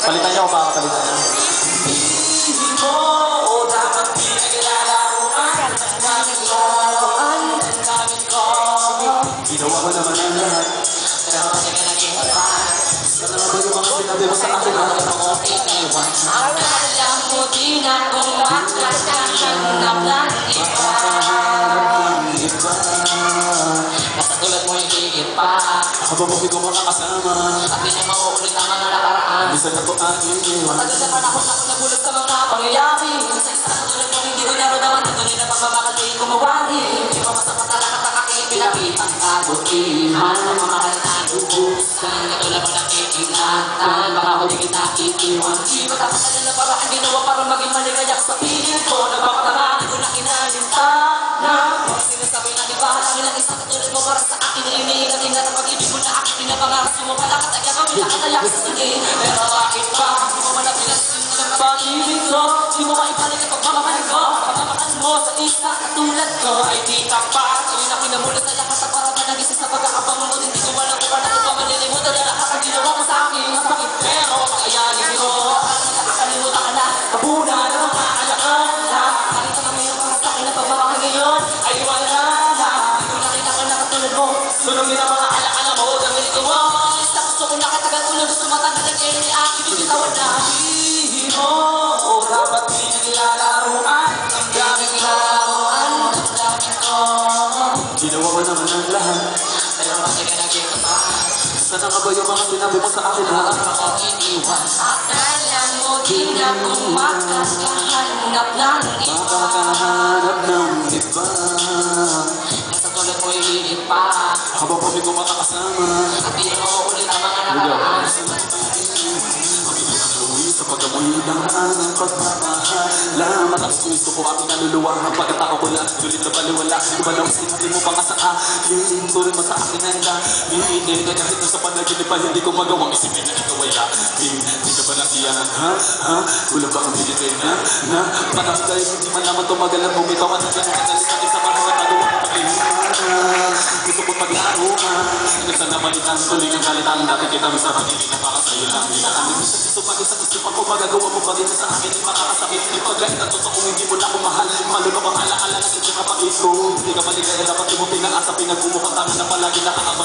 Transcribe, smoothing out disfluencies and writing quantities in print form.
Palitan niyo o baka palitan niyo? Ginawa ko naman ang lahat. Pero kasi ka naging kapal. Sana nga ba yung mga sinabi mo sa akin? Akala mo di na kung makakahanap ng iba. Basta tulad mo yung higit pa. Ako ba hindi ko makakasama? At di na mauulit ang mga nakaraan. Bisa na to aking iwan. Matagal na panahon ako nagulat sa mga pangyayari. Sa isa na tulad mo hindi ko narodaman. Tuloy na pagmamakaling kumawari. Di ba masapat na lakas ang aking pinapitang kabutihan. Ang mga kalitang lubusan. Katulad mo nakikingatan. Baka ako di kita iiwan. Di ba tapos na paraan ginawa para maging maligayak sa piling ko. Nagpapatama, di ko na kinalintana. Sinasabi na iba, ang ilang isang katulad mo para sa akin. Iniingat-ingat ang pag-ibig mo na aking pinapangarap. Sumapalak at agad kami nakatayak sa sige. Pero bakit ba? Di mo man napilasin ng pag-ibig ko. Di mo maibalik ang pagmamahal ko. Pagmamahal mo sa isa katulad ko ay di tapat. Tuloy na pinamulat sa lakas at para managisa sa pagkakabang mo. Hindi ko walang kung paano ko malilimutan na lahat ang ginawa mo sa akin. Bakit pero pakayanin ko? Nakakalimutan ka na. Kabuna na mga alaala. Nakita na ngayon para sa akin na pagmamahal ngayon ay wala na. Hindi ko nakita ka na katulad mo. Sunogin ang mga alaala mo. Gamitin ko mo. Sa gusto ko nakatagal ko lang gusto matagal ang ni aking binitawan na. Hindi mo dapat pinaglaruan. Ang daming laruan. Ang daming ko. Ginawa ko naman ang lahat. Pero kasi ka naging kapal. Sana nga ba yung mga sinabi mo sa akin? Ako iniwan. Akala mo di na kung makakahanap ng iba. Makakahanap ng iba. Nasa tulad mo higit pa. Ako ba hindi ko makakasama? At di na mauulit ang mga nakaraan. Sa pagkamuhi ng anong pagmamahal. Matapos kung gusto ko aking naluluwahan. Pagkatao ko lang, sulit na baliwala. Ibalaw hindi mo pa nga sa akin. Tuloy mo sa akin handa. Hindi ka kahit sa panaginip pa. Hindi ko magawang isipin na ikaw ay akin. Hindi ka ba nasiyahan? Ha? Wala ba ang pinitay na? Parang dahil hindi man naman tumagal at bumitaw ka na dyan. Kanalitan isa parang nataluwa ko pag-iwan. Gusto ko paglaro ka. Nasa namalitan, tuloy ng galitan. Dati kita may sarang hindi na para sa'yo lang. Hindi na kami sa mag-isang isip ako. Magagawa mo pa rin sa akin. Hindi makakasakit. Hindi pagkait at totoo. Hindi mo na ako mahal. Malunok ang alaala na hindi kapag ito. Hindi ka maligaya. Dapat di mo pinaasa. Pinagmumukha tama na palagi nakaabang.